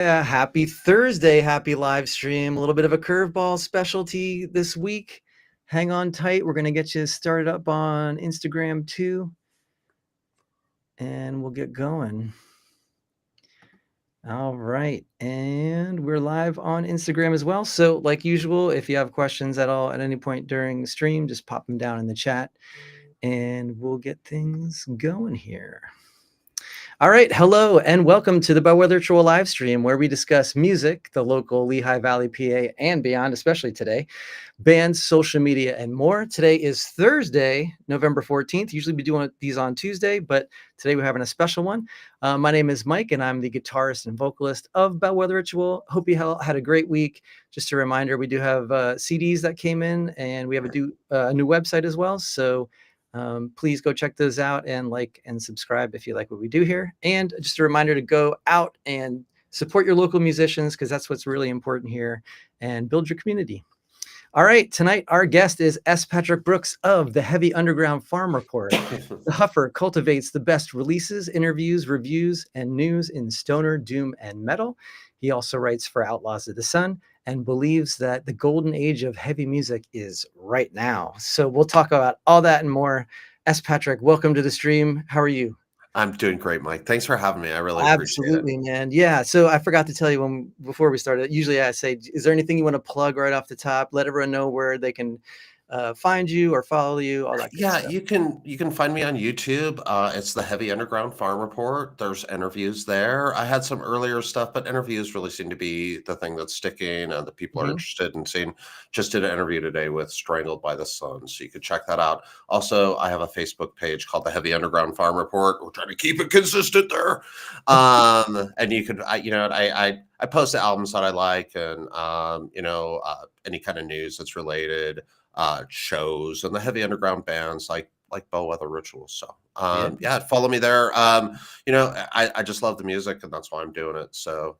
Yeah, happy Thursday, happy live stream. A little bit of a curveball specialty this week. Hang on tight. We're going to get you started up on Instagram too, and we'll get going. All right. And we're live on Instagram as well. So, like usual, if you have questions at all at any point during the stream, just pop them down in the chat and we'll get things going here. All right, hello and welcome to the Bellwether Troll live stream where we discuss music, the local Lehigh Valley, PA, and beyond, especially today, bands, social media, and more. Today is Thursday, November 14th. Usually we do these on Tuesday, but today we're having a special one. My name is Mike, and I'm the guitarist and vocalist of Bellwether Ritual. Hope you had a great week. Just a reminder, we do have CDs that came in, and we have a new website as well. So please go check those out and like and subscribe if you like what we do here. And just a reminder to go out and support your local musicians because that's what's really important here, and build your community. All right, tonight our guest is S. Patrick Brooks of the Heavy Underground Farm Report. The Huffer cultivates the best releases, interviews, reviews, and news in stoner, doom, and metal. He also writes for Outlaws of the Sun and believes that the golden age of heavy music is right now. So we'll talk about all that and more. S. Patrick, welcome to the stream. How are you? I'm doing great, Mike. Thanks for having me. I really appreciate it. Absolutely, man. Yeah. So I forgot to tell you before we started. Usually I say, is there anything you want to plug right off the top? Let everyone know where they can find you or follow you, all that good Yeah, stuff. you can find me on YouTube. It's the Heavy Underground Farm Report. There's interviews there. I had some earlier stuff, but interviews really seem to be the thing that's sticking and that people are interested in seeing. Just did an interview today with Strangled by the Sun, so you could check that out. Also, I have a Facebook page called the Heavy Underground Farm Report. We're trying to keep it consistent there. And you could, I post the albums that I like, and any kind of news that's related. Shows and the heavy underground bands like Bellwether Ritual. So yeah, follow me there. I just love the music and that's why I'm doing it. So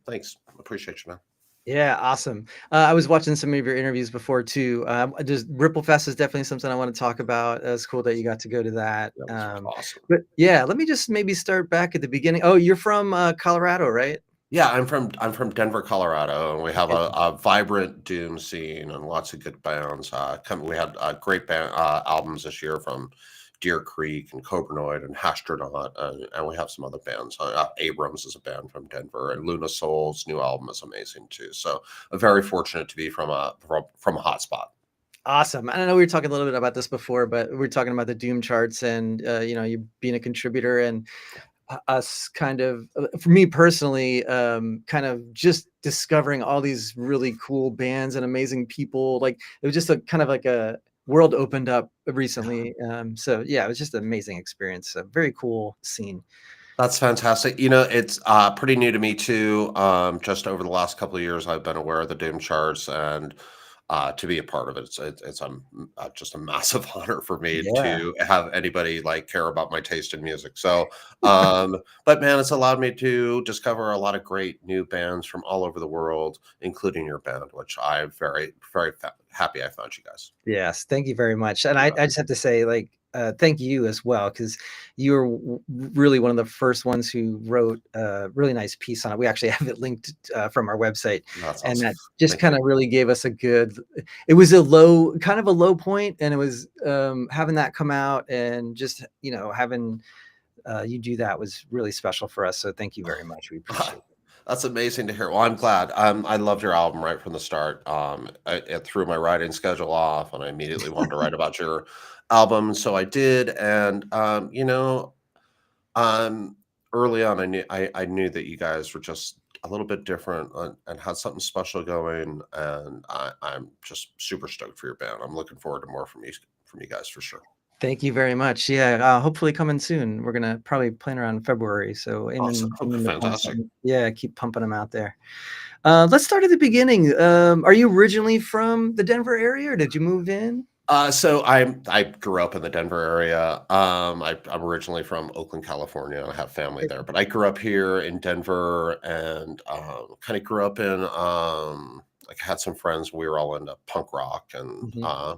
thanks. Appreciate you, man. Yeah, awesome. I was watching some of your interviews before too. Just Ripple Fest is definitely something I want to talk about. It's cool that you got to go to that. That was awesome. But yeah, let me just maybe start back at the beginning. Oh, you're from Colorado, right? Yeah, I'm from Denver, Colorado, and we have a vibrant doom scene and lots of good bands. We had great band albums this year from Deer Creek and Cobranoid and Hastronaut, and we have some other bands. Abrams is a band from Denver, and Luna Soul's new album is amazing too. So, I'm very fortunate to be from a hot spot. Awesome. I don't know we were talking a little bit about this before, but we were talking about the Doom charts and you being a contributor and us kind of, for me personally, kind of just discovering all these really cool bands and amazing people. Like it was just a kind of like a world opened up recently. So yeah, it was just an amazing experience. A very cool scene. That's fantastic. It's pretty new to me too. Just over the last couple of years, I've been aware of the Doom charts, and to be a part of it, it's just a massive honor for me to have anybody care about my taste in music. So, but man, it's allowed me to discover a lot of great new bands from all over the world, including your band, which I'm very, very happy I found you guys. Yes, thank you very much. And I just have to say, thank you as well, because you were really one of the first ones who wrote a really nice piece on it. We actually have it linked from our website. That's and awesome. that just kind of really gave us it was a low point, and it was having that come out and just, having you do that was really special for us. So thank you very much. We appreciate it. That's amazing to hear. Well, I'm glad. I loved your album right from the start. It threw my writing schedule off, and I immediately wanted to write about your album, so I did. And early on, I knew that you guys were just a little bit different and had something special going. And I'm just super stoked for your band. I'm looking forward to more from you guys for sure. Thank you very much. Yeah, hopefully coming soon. We're gonna probably plan around February, so Awesome. Fantastic. keep pumping them out there. Let's start at the beginning. Are you originally from the Denver area, or did you move in? So I grew up in the Denver area. I'm originally from Oakland, California. I have family there, but I grew up here in Denver and kind of grew up in I had some friends. We were all into punk rock, and I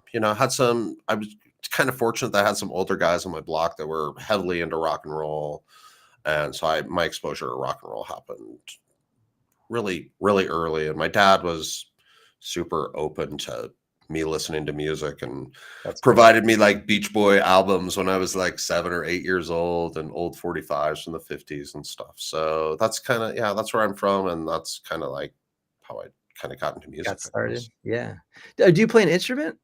was kind of fortunate that I had some older guys on my block that were heavily into rock and roll, and so my exposure to rock and roll happened really, really early, and my dad was super open to me listening to music and That's cool. provided me like Beach Boy albums when I was like 7 or 8 years old and old 45s from the '50s and stuff. So that's kind of, yeah, that's where I'm from, and that's kind of like how I kind of got into music, Got I started. guess. Yeah. Do you play an instrument?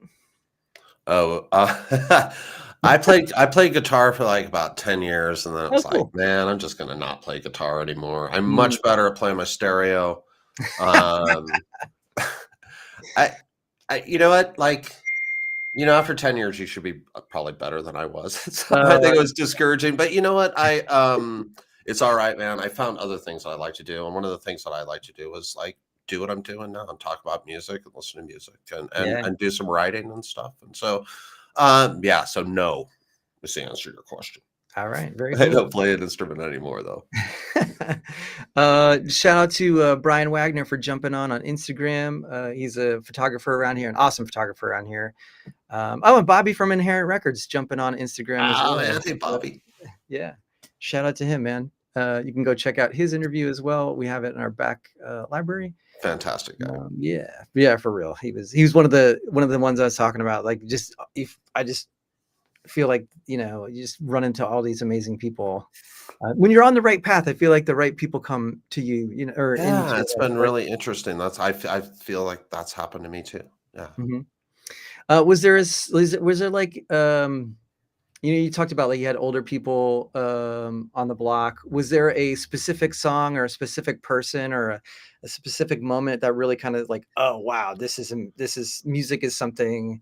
Oh, I played guitar for like about 10 years, and then it Oh, was like, cool. man, I'm just gonna not play guitar anymore. I'm Mm. much better at playing my stereo. Um, I, you know what, like, after 10 years, you should be probably better than I was. So I Uh, think it was discouraging, but you know what? It's all right, man. I found other things that I like to do, and one of the things that I like to do is like do what I'm doing now and talk about music and listen to music yeah. and do some writing and stuff. And so, yeah. So no, is the answer to your question. All right. Very I cool. don't play an instrument anymore, though. Shout out to Brian Wagner for jumping on Instagram. He's a photographer around here, an awesome photographer around here. Oh, and Bobby from Inherent Records jumping on Instagram as Ah, well. man, hey, Bobby, Yeah. Shout out to him, man. You can go check out his interview as well. We have it in our back library. fantastic guy. Yeah, yeah, for real. He was one of the ones I was talking about. Like, just if I just feel like you just run into all these amazing people when you're on the right path. I feel like the right people come to you, or into Yeah, your it's life, been right? really interesting. I feel like that's happened to me too. Yeah. Mhm. Was there like you talked about like you had older people on the block. Was there a specific song or a specific person or a specific moment that really kind of like, oh wow, this is music is something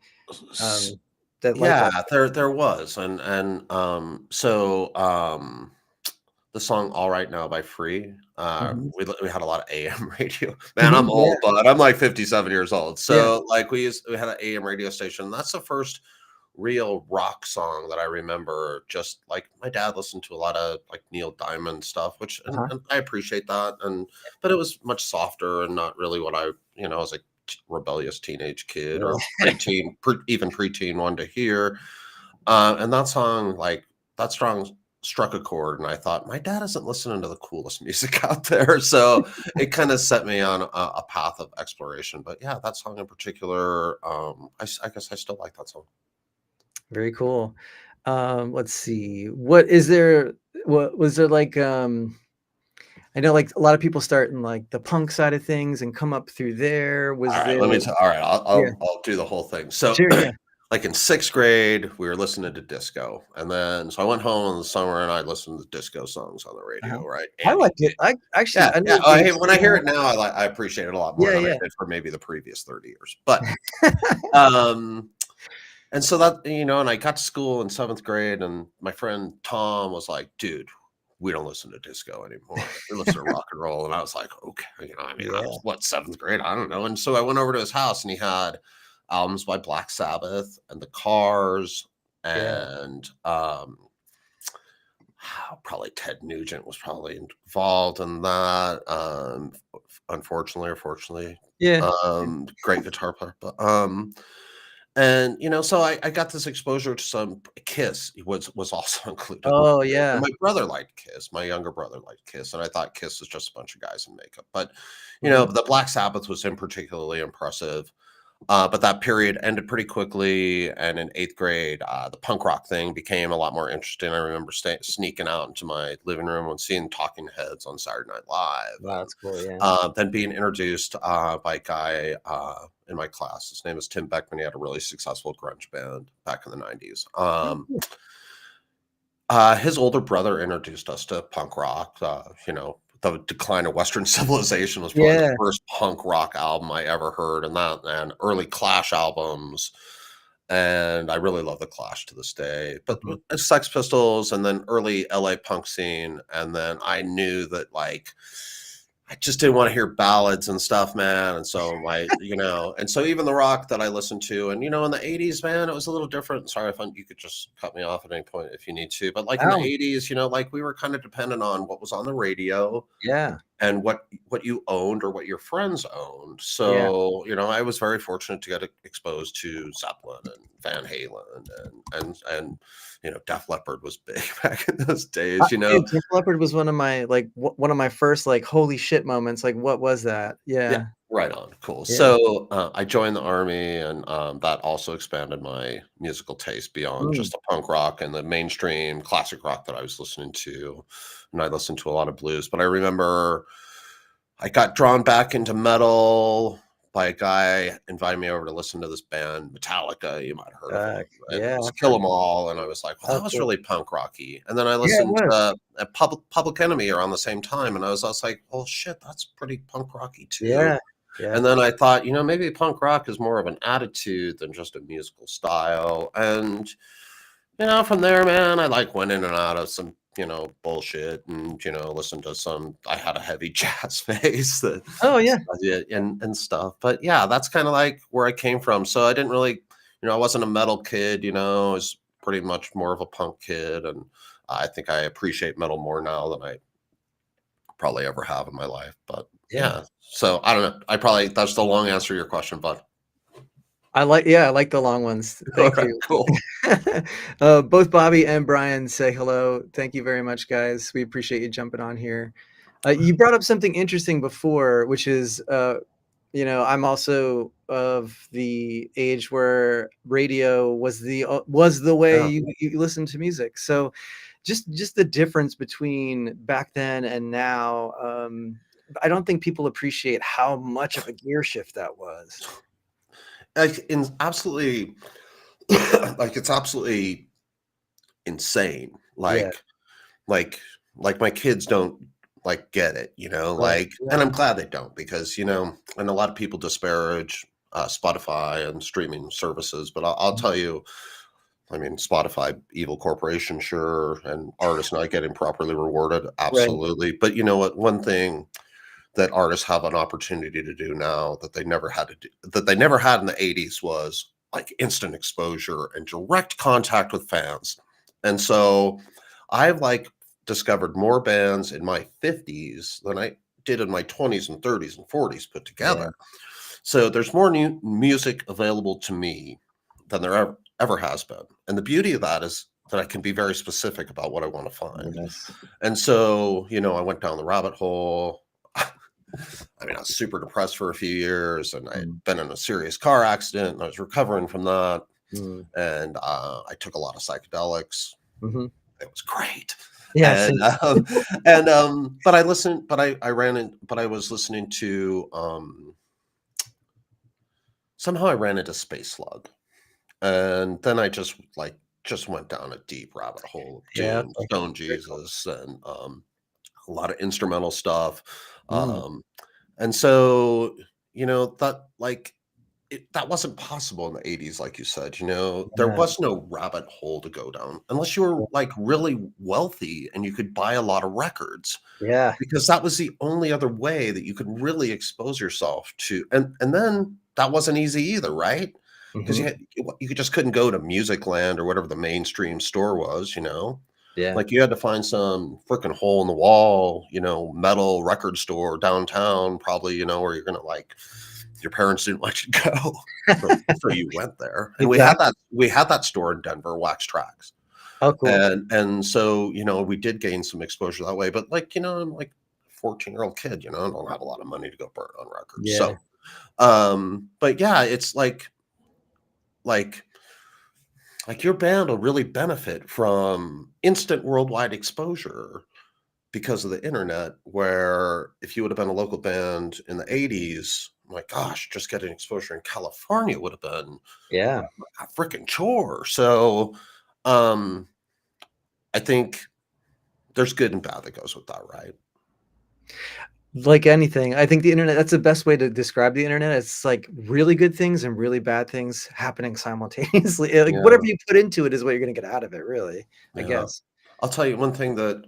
um, that light Yeah, bulb? there was, the song "All Right Now" by Free, Mhm. we had a lot of AM radio. Man, I'm Mhm, yeah, old, but I'm like 57 years old. yeah, So, like, we had an AM radio station. That's the first real rock song that I remember. Just like my dad listened to a lot of like Neil Diamond stuff, which uh-huh, and I appreciate that, but it was much softer and not really what I, as a rebellious teenage kid or yeah. even preteen wanted to hear. And that song, like that song struck a chord, and I thought, my dad isn't listening to the coolest music out there. So it kind of set me on a path of exploration. But yeah, that song in particular, I guess I still like that song. Very cool. Let's see. What was there like I know like a lot of people start in like the punk side of things and come up through there. All Was right, there let me tell. All right, Yeah, I'll do the whole thing. So, sure, yeah. like in sixth grade, we were listening to disco, and then so I went home in the summer and I listened to disco songs on the Uh-huh. radio. Right, I Andy. liked it. I actually Yeah, I yeah. know Oh, Dave when I hear Stewart. it now, I appreciate it a lot more Yeah, than I yeah. did for maybe the previous 30 years. But um, and so that, and I got to school in seventh grade, and my friend Tom was like, "Dude, we don't listen to disco anymore. We listen to rock and roll." And I was like, "Okay." I mean, I Yeah, was what, seventh grade? I don't know. And so I went over to his house, and he had albums by Black Sabbath and The Cars, yeah, and probably Ted Nugent was probably involved in that. Unfortunately or fortunately, yeah. great guitar player, but and so I got this exposure to some Kiss was also included. Oh, And yeah. my brother liked Kiss. My younger brother liked Kiss, and I thought Kiss was just a bunch of guys in makeup. But Mhm. the Black Sabbath was in particularly impressive. But that period ended pretty quickly, and in eighth grade, the punk rock thing became a lot more interesting. I remember sneaking out into my living room and seeing Talking Heads on Saturday Night Live, Wow, and that's cool, yeah. then being introduced by a guy in my class. His name is Tim Beckman. He had a really successful grunge band back in the '90s. Oh, cool. His older brother introduced us to punk rock. The Decline of Western Civilization was probably the Yeah, first punk rock album I ever heard, and early Clash albums. And I really love the Clash to this day. But mhm. Sex Pistols, and then early LA punk scene, and then I knew that like I just didn't want to hear ballads and stuff, man. And so and so even the rock that I listened to, and in the '80s, man, it was a little different. Sorry if you could just cut me off at any point if you need to. But like in the Wow, '80s, like we were kind of dependent on what was on the radio. yeah. and what you owned or what your friends owned. Yeah. So, I was very fortunate to get exposed to Zeppelin and Van Halen and Def Leppard was big back in those days, you know. Dude, Def Leppard was one of my, like, one of my first, like, holy shit moments, like, what was that? Yeah, Yeah. right on, cool. Yeah. So, I joined the army, and, that also expanded my musical taste beyond Mm, just the punk rock and the mainstream classic rock that I was listening to, and I listened to a lot of blues, but I remember I got drawn back into metal by a guy invited me over to listen to this band, Metallica. You might have heard of them, and it yeah, was I've Kill heard 'Em All, and I was like, "Well, oh, that was cool. really punk rocky." And then I Yeah, it listened was. to Public Enemy around the same time, and I was like, "Well, shit, that's pretty punk rocky too." Yeah. Yeah. And then I thought, maybe punk rock is more of an attitude than just a musical style. And from there, man, I like went in and out of some, bullshit and, listened to some, I had a heavy jazz phase that Oh, yeah. yeah, and stuff. But yeah, that's kind of like where I came from. So I didn't really, I wasn't a metal kid, I was pretty much more of a punk kid. And I think I appreciate metal more now than I probably ever have in my life. But Yeah. yeah, so I don't know. That's the long answer to your question, bud. I like the long ones. All Thank right, you. cool. Both Bobby and Brian say hello. Thank you very much, guys. We appreciate you jumping on here. You brought up something interesting before, which is, I'm also of the age where radio was the way Yeah. you listened to music. So, just the difference between back then and now. I don't think people appreciate how much of a gear shift that was. Like, absolutely, like, it's absolutely insane. Yeah. Like, like my kids don't get it, Right. and Yeah. I'm glad they don't because, and a lot of people disparage Spotify and streaming services, but I'll tell you, I mean, Spotify, evil corporation, sure, and artists not getting properly rewarded, Right. absolutely. But you know what? One thing that artists have an opportunity to do now that they never had to do that they never had in the 80s was like instant exposure and direct contact with fans. And so I've discovered more bands in my 50s than I did in my 20s and 30s and 40s put Yeah. together. So there's more new music available to me than there ever has been. And the beauty of that is that I can be very specific about what I want to find. Yes. And so, I went down the rabbit hole. I mean, I was super depressed for a few years, and I had Mm, been in a serious car accident, and I was recovering from that. mm, And I took a lot of psychedelics. mhm. It was great. Yeah, And same. but I listened, but I ran in, but I was listening to somehow I ran into Space Slug, and then I just went down a deep rabbit hole of Yeah, Doom, okay. Stone Very cool. Jesus, and a lot of instrumental stuff. Mm, Um, and so, that that wasn't possible in the 80s, like you said. There yeah, was no rabbit hole to go down unless you were really wealthy and you could buy a lot of records, yeah. because that was the only other way that you could really expose yourself to. And then that wasn't easy either, right? Because Mhm. you just couldn't go to Music Land or whatever the mainstream store was. Yeah. Like, you had to find some freaking hole in the wall, metal record store downtown, probably, where you're gonna your parents didn't let you go. So you went there. And Exactly. we had that store in Denver, Wax Tracks. Oh, cool. And so, we did gain some exposure that way. But I'm like a 14-year-old kid, I don't have a lot of money to go burn on records. Yeah. So but yeah, it's like your band will really benefit from instant worldwide exposure because of the internet, where if you would have been a local band in the 80s, my gosh, just getting exposure in California would have been Yeah. a freaking chore. So um I think there's good and bad that goes with that, right? Like anything, I think the internet, that's the best way to describe the internet. It's like really good things and really bad things happening simultaneously. Like, whatever Yeah, you put into it is what you're gonna get out of it, really, I yeah. guess. I'll tell you one thing that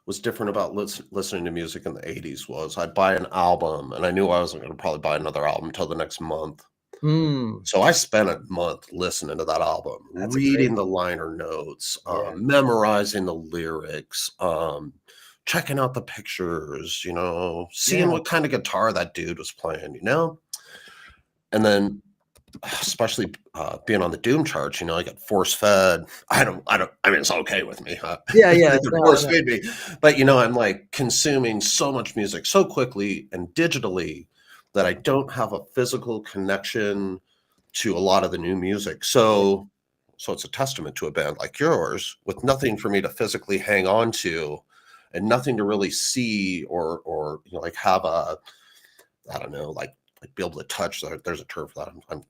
was different about listening to music in the 80s was I'd buy an album and I knew I wasn't going to probably buy another album until the next month. Mm, So I spent a month listening to that album, that's a great reading the liner notes, yeah. memorizing the lyrics, checking out the pictures, seeing Yeah. what kind of guitar that dude was playing. And then especially, being on the Doom charts, I get force fed. I mean, it's okay with me, huh? Yeah, They yeah. can No, force no. feed me, but, Yeah. I'm, like, consuming so much music so quickly and digitally that I don't have a physical connection to a lot of the new music. Yeah. So it's a testament to a band like yours with nothing for me to physically hang on to and nothing to really see or, like, have a I don't know, like be able to touch. There's a term for that. Um,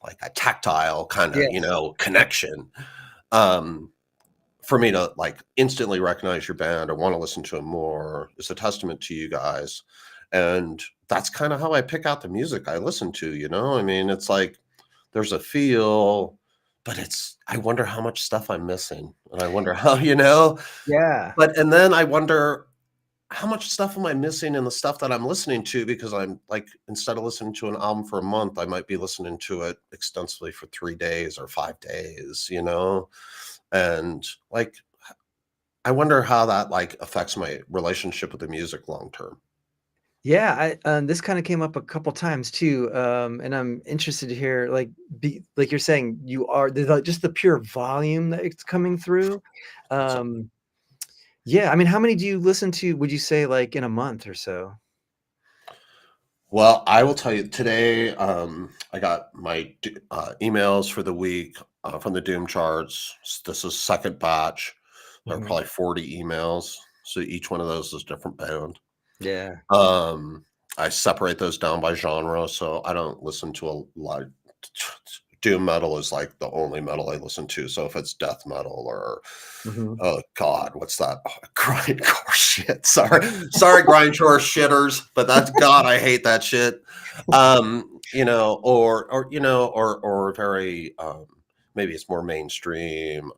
like a tactile kind of, Yes. connection. Um, for me to like instantly recognize your band or want to listen to it more is a testament to you guys. And that's kind of how I pick out the music I listen to. I mean, it's like there's a feel, but I wonder how much stuff I'm missing. And I wonder how. Yeah. And then I wonder how much stuff am I missing in the stuff that I'm listening to because I'm like, instead of listening to an album for a month, I might be listening to it extensively for 3 days or 5 days. And, like, I wonder how that, like, affects my relationship with the music long term. Yeah, this kinda came up a couple times too, and I'm interested to hear, like you're saying, just the pure volume that it's coming through. That's Um, yeah, I mean, how many do you listen to, would you say, like, in a month or so? Well, I will tell you today, I got my emails for the week, from the Doom charts. This is second batch. There are Mhm. probably 40 emails, so each one of those is a different band. Yeah. Um, I separate those down by genre, so I don't listen to a lot. Doom metal is like the only metal I listen to. So if it's death metal or Mhm. oh god, what's that? Oh, grindcore shit. Sorry, grindcore shitters, but that's God, I hate that shit. Or very maybe it's more mainstream.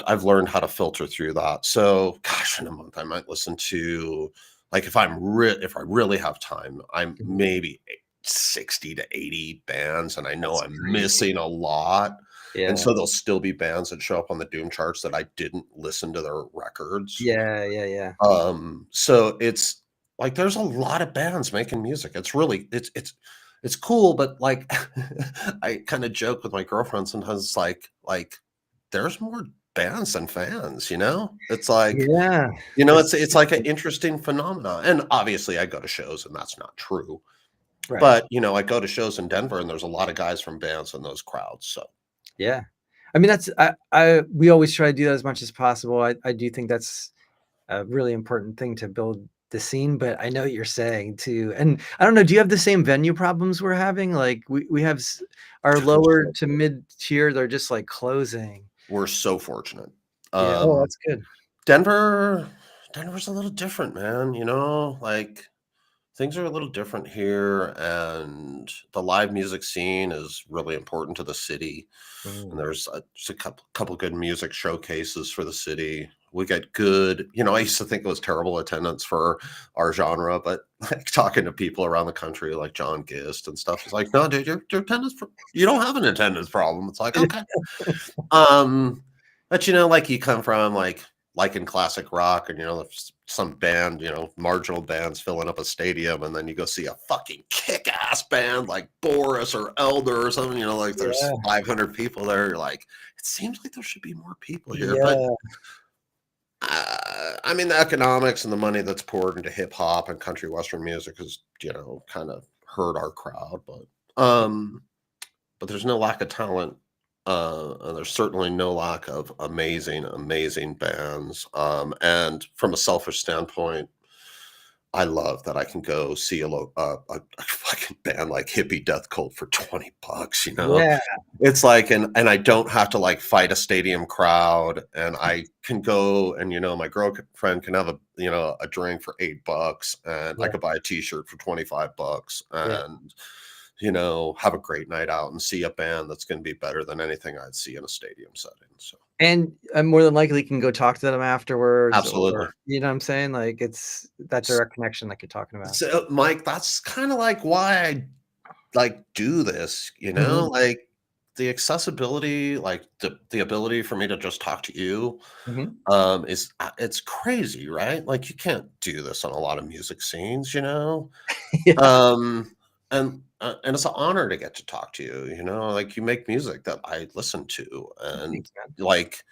I've learned how to filter through that. So, gosh, in a month, I might listen to like if I really have time, I'm Mhm. maybe 60 to 80 bands, and I know That's I'm crazy. missing a lot. And Yeah. so there'll still be bands that show up on the Doom charts that I didn't listen to their records. Yeah, yeah, yeah. So it's like there's a lot of bands making music. It's really it's cool, but like I kind of joke with my girlfriend sometimes like there's more bands than fans. It's like, Yeah. it's like an interesting phenomena. And obviously I go to shows and that's not true. Right. But I go to shows in Denver and there's a lot of guys from bands in those crowds. So Yeah. I mean, we always try to do that as much as possible. I do think that's a really important thing to build the scene, but I know what you're saying too. And I don't know, do you have the same venue problems we're having? Like we have our dude, we're lower so to mid tier, they're just like closing. we're so fortunate. Yeah. Oh, Um that's good. Denver Denver's a little different, man. Like things are a little different here, and the live music scene is really important to the city. And Mm. there's just a couple good music showcases for the city. We get good. I used to think it was terrible attendance for our genre, but like talking to people around the country, like John Gist and stuff, is like, no, dude, your attendance, you don't have an attendance problem. It's like, okay. Um, but like you come from like in classic rock, and there's some band, marginal bands filling up a stadium, and then you go see a fucking kick-ass band like Boris or Elder or something. Like there's Yeah. 500 people there. You're like, it seems like there should be more people here, but Yeah. I mean, the economics and the money that's poured into hip hop and country western music has, kind of hurt our crowd, but there's no lack of talent, and there's certainly no lack of amazing, amazing bands. And from a selfish standpoint, I love that I can go see a fucking band like Hippie Death Cult for $20. Yeah. It's like, and I don't have to like fight a stadium crowd, and I can go and my girlfriend can have a drink for $8, and I Yeah. could buy a T-shirt for $25, Yeah. and have a great night out and see a band that's going to be better than anything I'd see in a stadium setting. So And more than likely can go talk to them afterwards, or absolutely. you know what I'm saying? Like it's that S- direct connection like you're talking about. So, Mike, that's kind of like why I like do this. Mhm. Like the accessibility, like the ability for me to just talk to you, Mhm. is it's crazy, right? Like you can't do this on a lot of music scenes, you know? Yeah. Um, and it's an honor to get to talk to you, you know? Like you make music that I listen to, and Thanks, man. like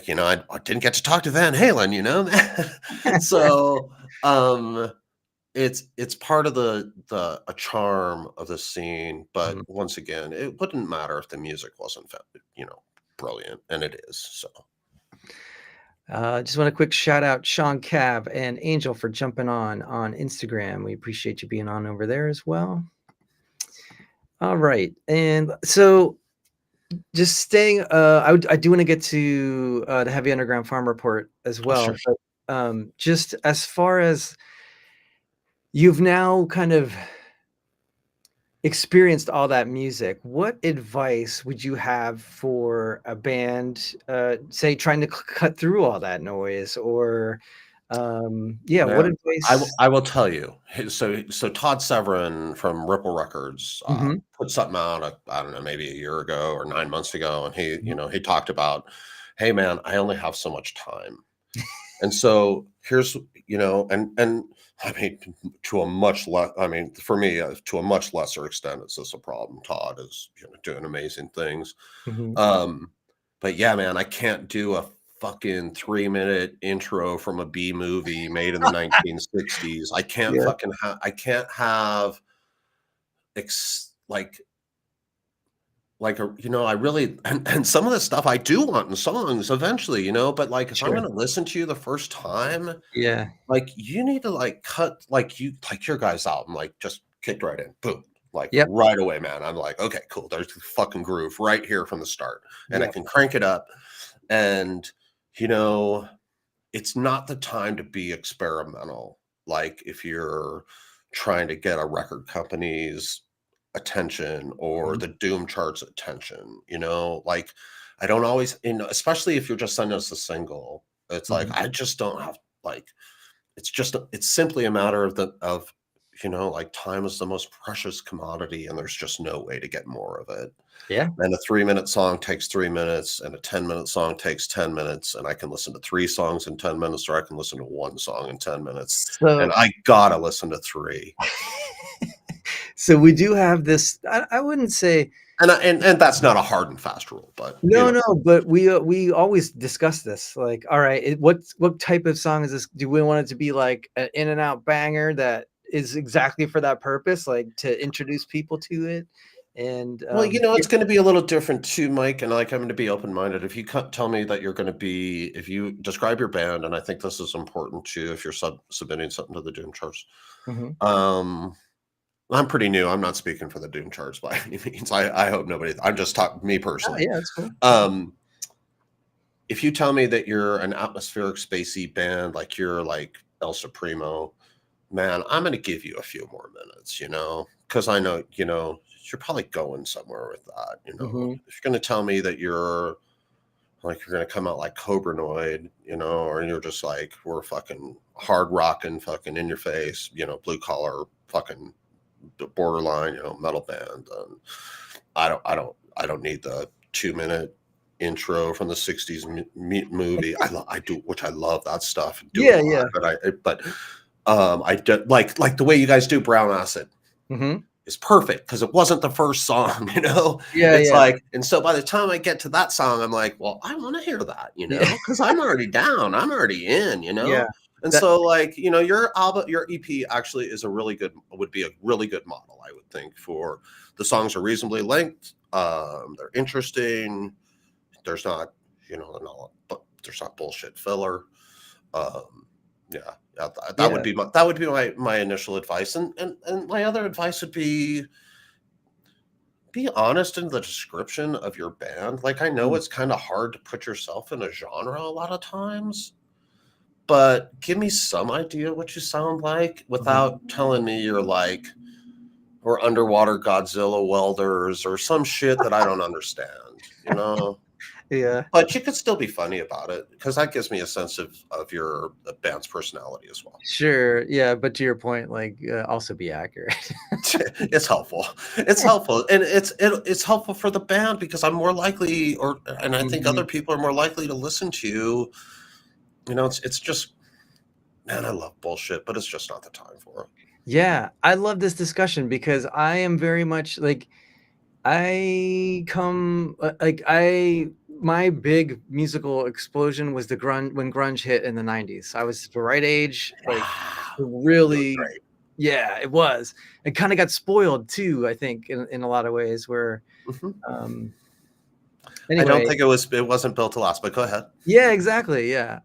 you know, I didn't get to talk to Van Halen, you know? So, it's part of the a charm of the scene, but Mhm. once again, it wouldn't matter if the music wasn't you know, brilliant, and it is, so. Just want a quick shout out Sean Cav and Angel for jumping on Instagram. We appreciate you being on over there as well. All right, and so just staying. I do want to get to the Heavy Underground Farm Report as Oh, sure. well, but just as far as you've now kind of experienced all that music, what advice would you have for a band, say, trying to cut through all that noise? Or, yeah, what Man, advice? I will tell you. So Todd Severin from Ripple Records, Mhm, put something out, I don't know, maybe a year ago or 9 months ago, and he, mhm, you know, he talked about, "Hey, man, I only have so much time." And so here's, you know, and I mean, to a much less, I mean, for me, to a much lesser extent, is this a problem? Todd is, you know, doing amazing things. mhm. Um, but yeah, man, I can't do a fucking 3-minute intro from a B movie made in the 1960s. Yeah, I can't have like a, you know, I really, and some of the stuff I do want in songs eventually, you know, but like if I'm sure. gonna listen to you the first time, Yeah. like, you need to, like, cut like your guys' album, like, just kicked right in, boom, like, Yep, right away, man. I'm like, "Okay, cool, there's the fucking groove right here from the start," and I yep. can crank it up, and, you know, it's not the time to be experimental, like, if you're trying to get a record company's attention or Mhm, the Doom charts attention, you know? Like, I don't always, you know, especially if you're just sending us a single, it's like, mhm. I just don't have, like, it's simply a matter of, you know, like, time is the most precious commodity, and there's just no way to get more of it. Yeah. And a 3-minute song takes 3 minutes, and a 10-minute song takes 10 minutes, and I can listen to 3 songs in 10 minutes, or I can listen to 1 song in 10 minutes, and So I gotta listen to 3. so we do have this. I wouldn't say. And that's not a hard and fast rule, but, you No, know. no, but we always discuss this. Like, all right, what type of song is this? Do we want it to be like an in and out banger that is exactly for that purpose, like to introduce people to it? And Well, you know, yeah, it's gonna be a little different too, Mike, and, like, I'm gonna be open-minded. If you tell me that you're gonna be if you describe your band, and I think this is important too if you're submitting something to the Doom charts. mhm. Um, I'm pretty new, I'm not speaking for the Doom charts by any means. I hope nobody, I'm just talking me Oh, personally. yeah, that's cool. Um, if you tell me that you're an atmospheric spacey band, like you're like El Supremo, man, I'm gonna give you a few more minutes, you know, because I know, you know, you're probably going somewhere with that, you know. Mhm. If you're gonna tell me that you're gonna come out like Cobranoid, you know, or you're just like, we're fucking hard rocking, fucking in your face, you know, blue collar, fucking borderline, you know, metal band. I don't need the 2-minute intro from the '60s movie. I do, which I love that stuff and do it Yeah, yeah. live, but I do, like the way you guys do Brown Acid Mhm. is perfect because it wasn't the first song, you know? Yeah, It's yeah. like, and so by the time I get to that song, I'm like, well, I want to hear that, you Yeah. know, because I'm already down, I'm already in, you Yeah. know? And That so, like, you know, your album, your EP actually is would be a really good model, I would think, for the songs are reasonably length. They're interesting. There's not, you know, but there's not bullshit filler. Um, yeah, yeah, yeah. that would be my initial advice, and my other advice would be honest in the description of your band. Like, I know Mm, it's kind of hard to put yourself in a genre a lot of times, but give me some idea what you sound like mhm. without telling me you're like, or underwater Godzilla welders or some shit that I don't understand, you know? Yeah. But you could still be funny about it because that gives me a sense of your band's personality as well. Sure, yeah, but to your point, like, also be accurate. It's helpful. It's helpful, and it's helpful for the band because I'm more likely, or and I think other Mhm. people are more likely to listen to you. You know, it's just, man, I love bullshit, but it's just not the time for it. Yeah, I love this discussion because I am very much like I come like I my big musical explosion was the grunge when grunge hit in the 90s. I was the right age, like Yeah, to it was really great. yeah, it was. It kind of got spoiled too, I think, in a lot of ways where Mhm. um I don't anyway, think it wasn't built to last, but go ahead. yeah, exactly. Yeah.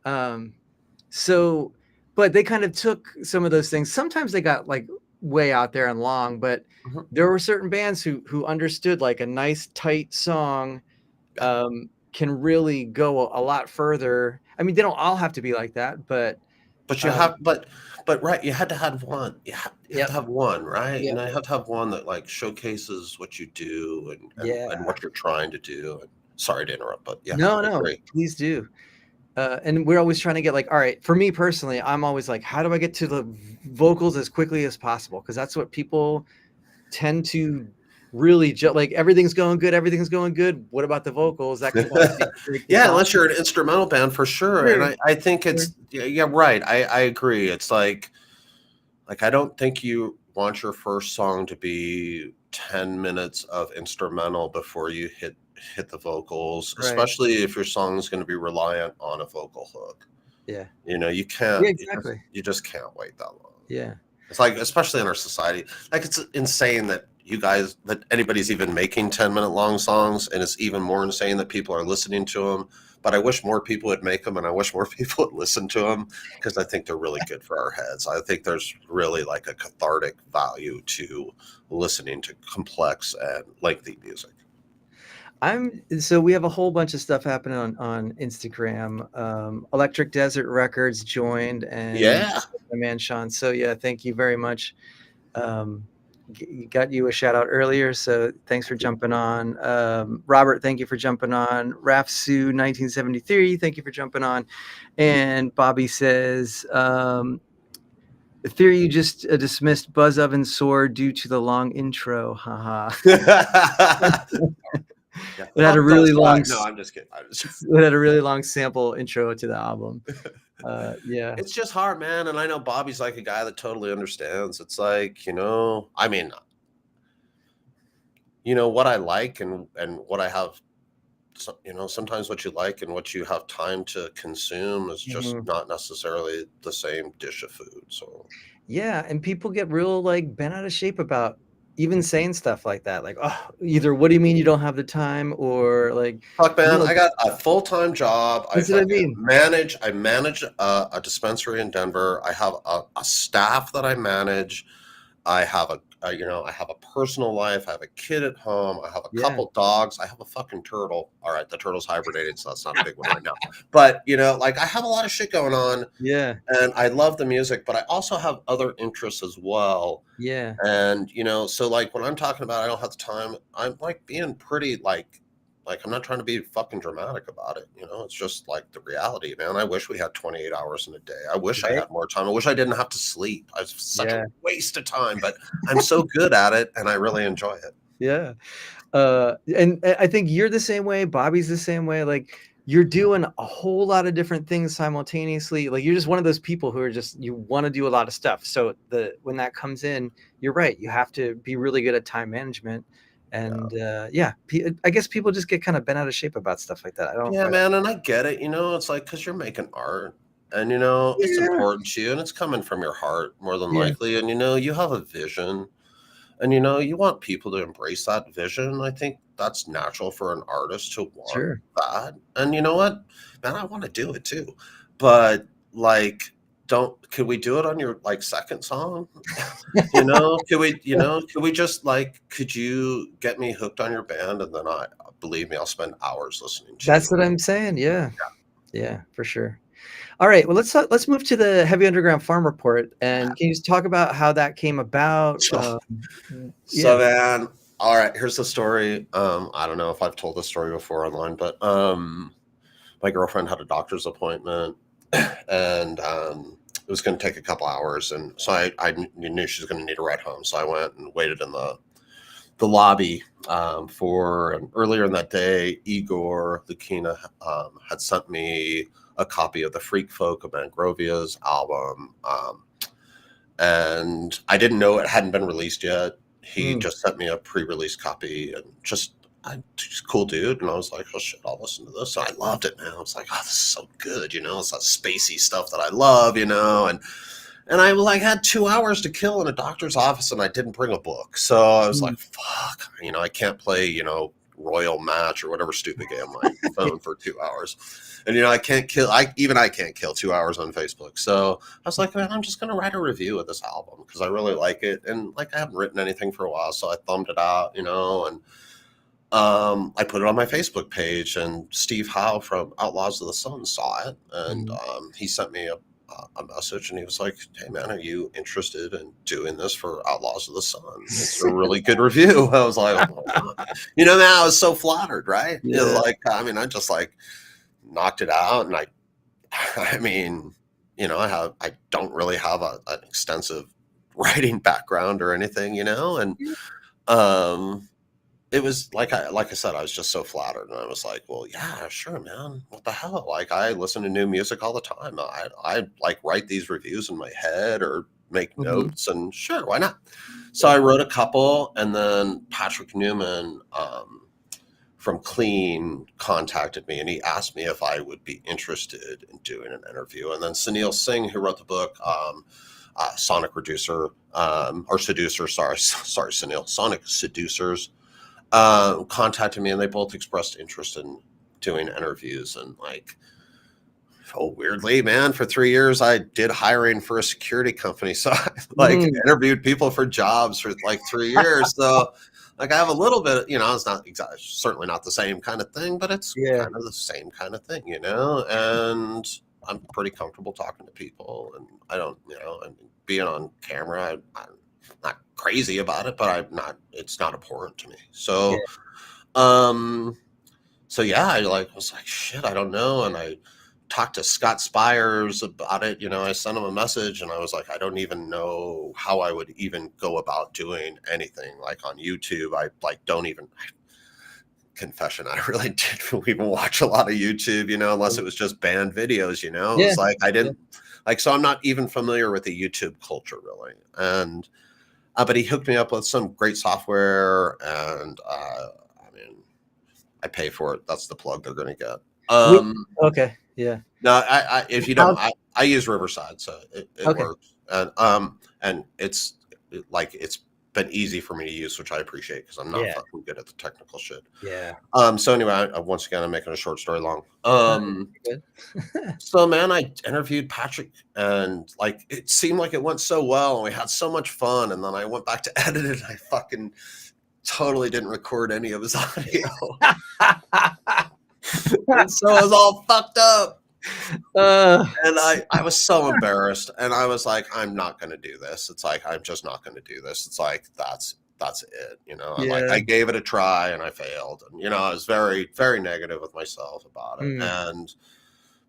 So, but they kind of took some of those things. Sometimes they got like way out there and long, but Mhm. there were certain bands who understood like a nice tight song Yeah, can really go a lot further. I mean, they don't all have to be like that, but but you um, have but right, you had to have one. You have yep, to have one, right? You yep, know, you have to have one that, like, showcases what you do and yeah. what you're trying to do, and sorry to interrupt, but yeah, No, I no, agree. please do. And we're always trying to get like, all right, for me personally, I'm always like, how do I get to the vocals as quickly as possible? Because that's what people tend to really like everything's going good. What about the vocals? That can kind of break the Yeah, song. unless you're an instrumental band for sure, and Sure, I think sure. it's yeah, right, I agree. It's like, I don't think you want your first song to be 10 minutes of instrumental before you hit the vocals, Right. especially if your song is gonna be reliant on a vocal hook. Yeah. You know, Yeah, exactly. you just can't wait that long. Yeah. It's like, especially in our society, like, it's insane that anybody's even making 10-minute long songs, and it's even more insane that people are listening to them. But I wish more people would make them, and I wish more people would listen to them because I think they're really good for our heads. I think there's really, like, a cathartic value to listening to complex and lengthy music. So we have a whole bunch of stuff happening on Instagram. Electric Desert Records joined and Yeah. my man Sean. So yeah, thank you very much. Um, got you a shout out earlier, so thanks for jumping on. Robert, thank you for jumping on. Raf Sue 1973, thank you for jumping on. And Bobby says, the theory you just dismissed Buzz Oven sore due to the long intro. Haha. Yeah, It had a Pop does really long that. No, I'm just kidding. I'm just it had a really long sample intro to the album. Yeah. It's just hard, man, and I know Bobby's like a guy that totally understands. It's like, I mean, what I like and what I have sometimes what you like and what you have time to consume is just Mhm. not necessarily the same dish of food. So, Yeah, and people get real, like, bent out of shape about even saying stuff like that, like, "Oh, either what do you mean you don't have the time?" Or like, fuck, man, "No, I got a full-time job. that's what I mean." I manage a dispensary in Denver. I have a staff that I manage. I have a personal life. I have a kid at home. I have a Yeah. couple dogs. I have a fucking turtle. All right, the turtle's hibernated, so that's not a big one right now. But, like, I have a lot of shit going on, Yeah. and I love the music, but I also have other interests as well. Yeah. And, so, like, when I'm talking about I don't have the time, I'm, like, being pretty, I'm not trying to be fucking dramatic about it, It's just, like, the reality, man. I wish we had 28 hours in a day. I wish I Right? had more time. I wish I didn't have to sleep. It's such a Yeah. waste of time, but I'm so good at it, and I really enjoy it. Yeah. And I think you're the same way, Bobby's the same way, like, you're doing a whole lot of different things simultaneously, like, you're just one of those people who are just you wanna do a lot of stuff, so when that comes in, you're right, you have to be really good at time management, Yeah. and, yeah, I guess people just get kinda bent out of shape about stuff like that, Yeah, man, and I get it, it's like because 'cause you're making art, and, it's Yeah, important to you, and it's coming from your heart more than yeah, likely, and, you have a vision. And you want people to embrace that vision. I think that's natural for an artist to want sure. that. And you know what? Man, I want to do it too. But like, don't could we do it on your like second song? Could we just could you get me hooked on your band and then I believe me, I'll spend hours listening to That's you. what I'm saying, yeah. Yeah, for sure. Alright, well, let's move to the Heavy Underground Farm Report, and can you just talk about how that came about? So, Yeah. man, All right, here's the story. I don't know if I've told this story before online, but my girlfriend had a doctor's appointment, and it was going to take a couple hours, and so I knew she was going to need a ride home, so I went and waited in the lobby for. And earlier in that day, Igor Lukina had sent me a copy of the Freak Folk of Mangrovia's album, and I didn't know it hadn't been released yet. He just sent me a pre-release copy, and just a cool dude. And I was like, oh shit, I'll listen to this. So I loved it, man. I was like, oh, this is so good, it's that spacey stuff that I love, and I like had 2 hours to kill in a doctor's office, and I didn't bring a book. So I was like, fuck, I can't play, Royal Match or whatever stupid game on my phone for 2 hours. And I can't kill 2 hours on Facebook. So I was like, man, I'm just gonna write a review of this album because I really like it. And like I haven't written anything for a while, so I thumbed it out, and I put it on my Facebook page, and Steve Howe from Outlaws of the Sun saw it, and he sent me a message, and he was like, hey man, are you interested in doing this for Outlaws of the Sun? It's a really good review. I was like, oh, man, I was so flattered, right? Yeah. I just like knocked it out, and I don't really have an extensive writing background or anything, and it was like I said, I was just so flattered, and I was like, well, yeah, sure, man. What the hell? Like, I listen to new music all the time. I like write these reviews in my head or make notes, and sure, why not? So I wrote a couple, and then Patrick Newman from Clean contacted me, and he asked me if I would be interested in doing an interview. And then Sunil Singh, who wrote the book, Sonic Reducer, or Seducer, sorry, Sunil, Sonic Seducers, contacted me, and they both expressed interest in doing interviews. And like, weirdly, man, for 3 years I did hiring for a security company, so I interviewed people for jobs for like 3 years. So like I have a little bit, it's not exactly, certainly not the same kind of thing, but it's kind of the same kind of thing, and I'm pretty comfortable talking to people, and I don't, and being on camera, I'm not crazy about it, but it's not abhorrent to me. So, yeah, I was like, shit, I don't know. And I talked to Scott Spires about it. I sent him a message, and I was like, I don't even know how I would even go about doing anything like on YouTube. I don't even, confession, I really didn't even watch a lot of YouTube, unless it was just banned videos, It's like I didn't so I'm not even familiar with the YouTube culture really. And but he hooked me up with some great software, and I pay for it. That's the plug they're going to get. Okay, yeah. No, if you don't, I use Riverside, so it works, and it's been easy for me to use, which I appreciate because I'm not fucking good at the technical shit. Yeah. So anyway, once again, I'm making a short story long. So man, I interviewed Patrick, and like it seemed like it went so well, and we had so much fun. And then I went back to edit it, and I fucking totally didn't record any of his audio, and so it was all fucked up. And I was so embarrassed, and I was like, I'm not going to do this. It's like, I'm just not going to do this. It's like, that's it. I gave it a try, and I failed. And, I was very, very negative with myself about it.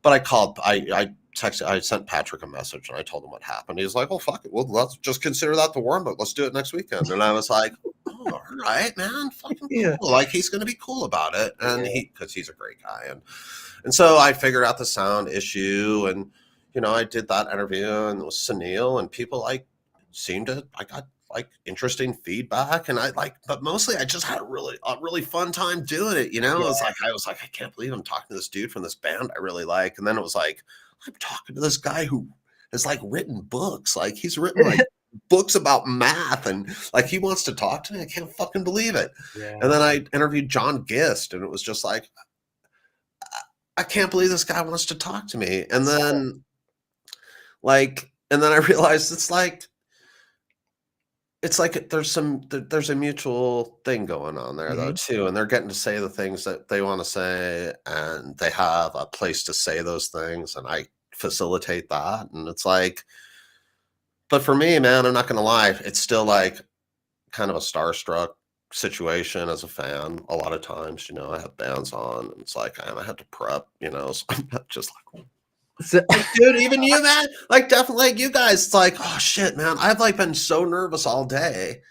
But I sent Patrick a message, and I told him what happened. He was like, well, fuck it. Well, let's just consider that the warm up. Let's do it next weekend. And I was like, oh, all right, man, fucking cool. Like, he's going to be cool about it. And because he's a great guy. And so I figured out the sound issue, and, I did that interview, and it was Sunil, and people I got like interesting feedback, and but mostly I just had a really fun time doing it. I was like, I can't believe I'm talking to this dude from this band I really like. And then it was like, I'm talking to this guy who has like written books. Like he's written like books about math, and like he wants to talk to me. I can't fucking believe it. Yeah. And then I interviewed John Gist, and it was just like, I can't believe this guy wants to talk to me. And then I realized it's like there's a mutual thing going on there though too. And they're getting to say the things that they want to say, and they have a place to say those things, and I facilitate that. And it's like, but for me, man, I'm not going to lie, it's still like kind of a starstruck situation as a fan. A lot of times, I have bands on, and it's like, I had to prep, so I'm not just So like, dude, even you, man, like, definitely, like, you guys, it's like, oh shit, man, I've like been so nervous all day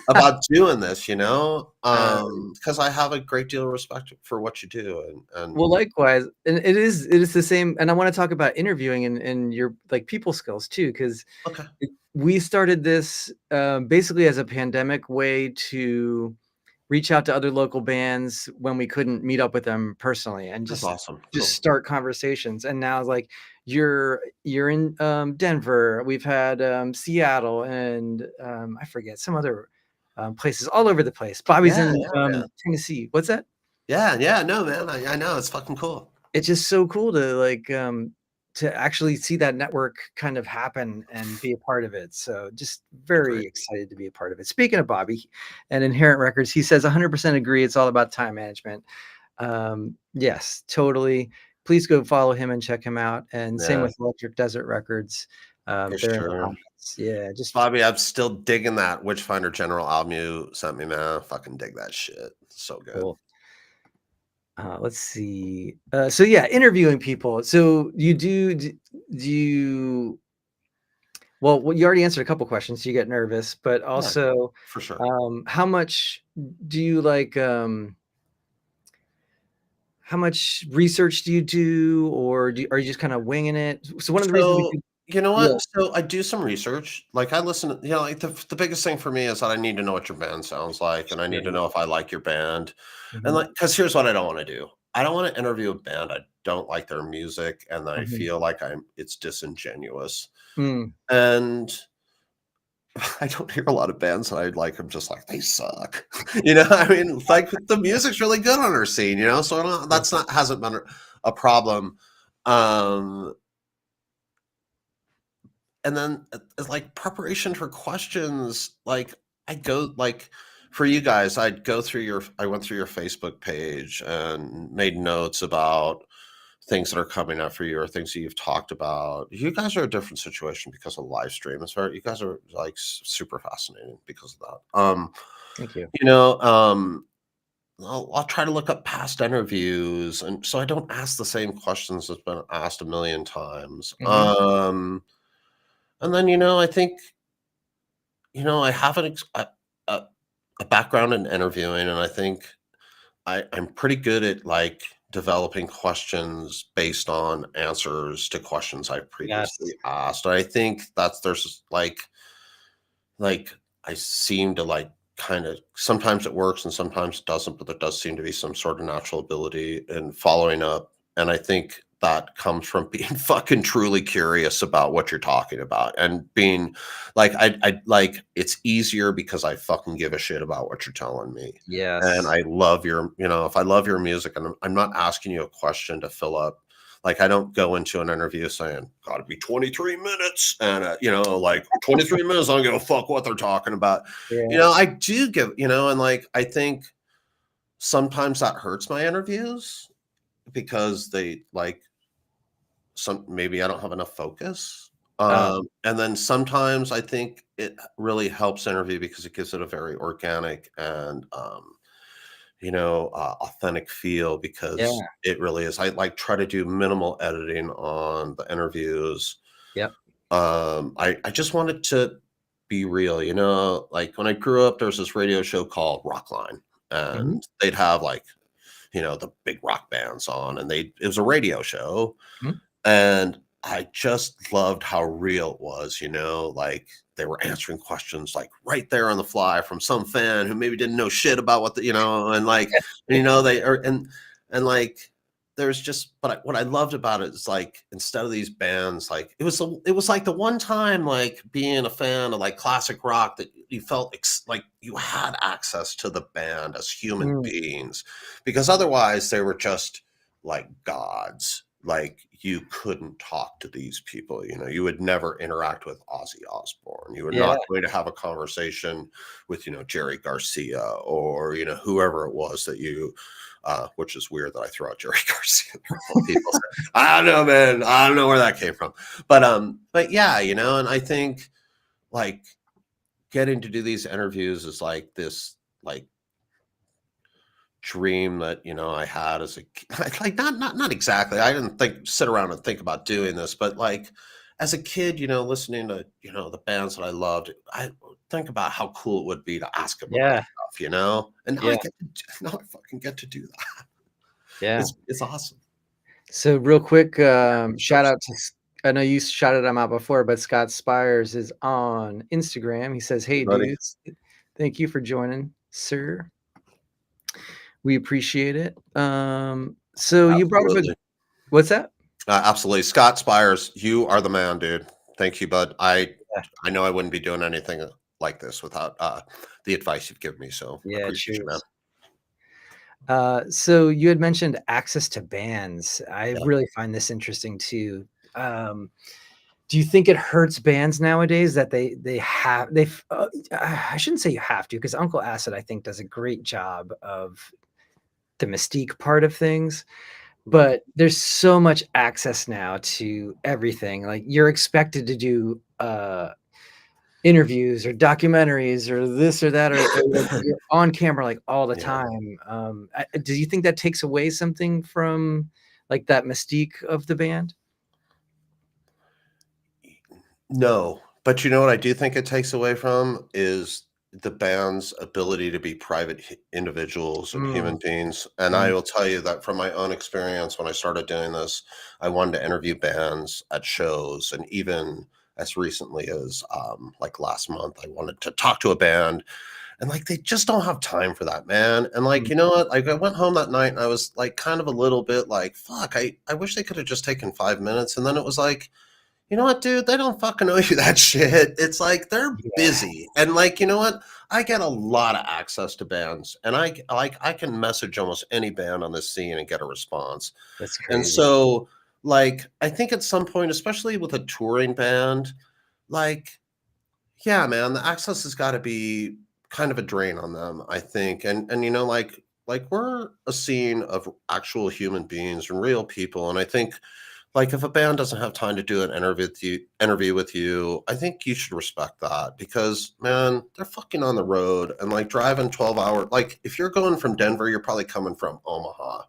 about doing this, because I have a great deal of respect for what you do, and well, likewise, and it is the same, and I wanna talk about interviewing and your, like, people skills too, 'cause okay, we started this, basically as a pandemic way to reach out to other local bands when we couldn't meet up with them personally and that's just awesome, just cool, start conversations. And now it's like you're in Denver. We've had Seattle and I forget some other places all over the place. Bobby's yeah, in yeah, man, Tennessee. What's that? yeah, yeah, no, man, I know it's fucking cool, It's just so cool to actually see that network kind of happen and be a part of it. So just very agreed, excited to be a part of it. Speaking of Bobby and Inherent Records, he says 100% agree. It's all about time management. Yes, totally. Please go follow him and check him out. And same yeah, with Electric Desert Records. for They're in the sure. comments. Yeah, just Bobby, I'm still digging that Witchfinder General album you sent me, man. I fucking dig that shit. So good. cool. Let's see. So yeah, interviewing people. So do you well, you already answered a couple questions. So you get nervous, but Yeah, also, for sure. how much do you like? How much research do you do, or are you just kind of winging it? So one of the reasons we So, do, you know yeah, what? So I do some research. Like I listen, like the biggest thing for me is that I need to know what your band sounds like, and I need to sure. know if I like your band. And Mhm, like, because here's what I don't want to do. I don't want to interview a band I don't like their music, and I mhm. feel like it's disingenuous. Mm, And I don't hear a lot of bands that I like. I'm just like, they suck. I mean, like the music's really good on our scene, so yeah, that's not hasn't been a problem. Um, and then like preparation for questions, like I go like for you guys, I went through your Facebook page and made notes about things that are coming up for you or things that you've talked about. You guys are a different situation because of live stream. You guys are like super fascinating because of that. thank you. You know, um, I'll try to look up past interviews, and so I don't ask the same questions that's been asked a million times. Mhm, And then I think I have a, a background in interviewing, and I think I'm pretty good at like developing questions based on answers to questions I've previously yes, asked. I think there's like I seem to like kind of sometimes it works and sometimes it doesn't, but there does seem to be some sort of natural ability in following up. And I think that comes from being fucking truly curious about what you're talking about and being like, I like it's easier because I fucking give a shit about what you're telling me. And yes, I love if I love your music and I'm not asking you a question to fill up, like, I don't go into an interview saying, "Gotta be 23 minutes," and, like, 23 minutes, I don't give a fuck what they're talking about. yeah, I do give and, like, I think sometimes that hurts my interviews because they, like, maybe I don't have enough focus, oh, and then sometimes I think it really helps interview because it gives it a very organic and, authentic feel because yeah, it really is. I like try to do minimal editing on the interviews. yep, I just wanted to be real, like when I grew up, there was this radio show called Rockline, mhm, and they'd have like, the big rock bands on, and it was a radio show, mhm, and I just loved how real it was, like they were answering questions like right there on the fly from some fan who maybe didn't know shit about and like, they are, and like, there's just, but what I loved about it is like, instead of these bands, like it was like the one time, like being a fan of like classic rock that you felt like you had access to the band as human mm, beings, because otherwise they were just like gods. Like you couldn't talk to these people, you would never interact with Ozzy Osbourne. You were yeah, not going to have a conversation with, Jerry Garcia or, whoever it was that which is weird that I throw out Jerry Garcia. People say, I don't know, man. I don't know where that came from. But yeah, and I think like getting to do these interviews is like this, like dream that, I had as a like, not exactly. I didn't sit around and think about doing this, but, like, as a kid, listening to, the bands that I loved, I think about how cool it would be to ask them about Yeah. stuff, and now Yeah. now I fucking get to do that. Yeah. It's awesome. So real quick, shout First, out to I know you shouted him out before, but Scott Spires is on Instagram. He says, hey, "Hey buddy. dudes, thank you for joining, sir. We appreciate it." So you brought up a Absolutely. what's that? Absolutely. Scott Spires, you are the man, dude. Thank you, bud. Yeah, I know I wouldn't be doing anything like this without the advice you've given me. So I yeah, appreciate you, man. cheers. So you had mentioned access to bands. I Yeah. really find this interesting too. Um, do you think it hurts bands nowadays that I shouldn't say you have to because Uncle Acid I think does a great job of the mystique part of things, Mhm. but there's so much access now to everything. Like you're expected to do interviews or documentaries or this or that, or like you're on camera like all the Yeah. time. Do you think that takes away something from like that mystique of the band? No, but you know what I do think it takes away from is the band's ability to be private individuals and Mm, human beings. And I mm, will tell you that from my own experience, when I started doing this, I wanted to interview bands at shows, and even as recently as like last month, I wanted to talk to a band, and like they just don't have time for that, man. And like, mm. you know what? Like I went home that night and I was like kind of a little bit like, fuck, I wish they could have just taken 5 minutes. And then it was like, you know what, dude? They don't fucking owe you that shit. It's like they're Yeah, busy. And like, you know what? I get a lot of access to bands, and I can message almost any band on this scene and get a response. that's And crazy. so like I think at some point, especially with a touring band, like, yeah, man, the access has got to be kind of a drain on them, I think. And like we're a scene of actual human beings and real people. And I think like, if a band doesn't have time to do an interview with you, I think you should respect that because, man, they're fucking on the road and, like, driving 12 hour like, if you're going from Denver, you're probably coming from Omaha.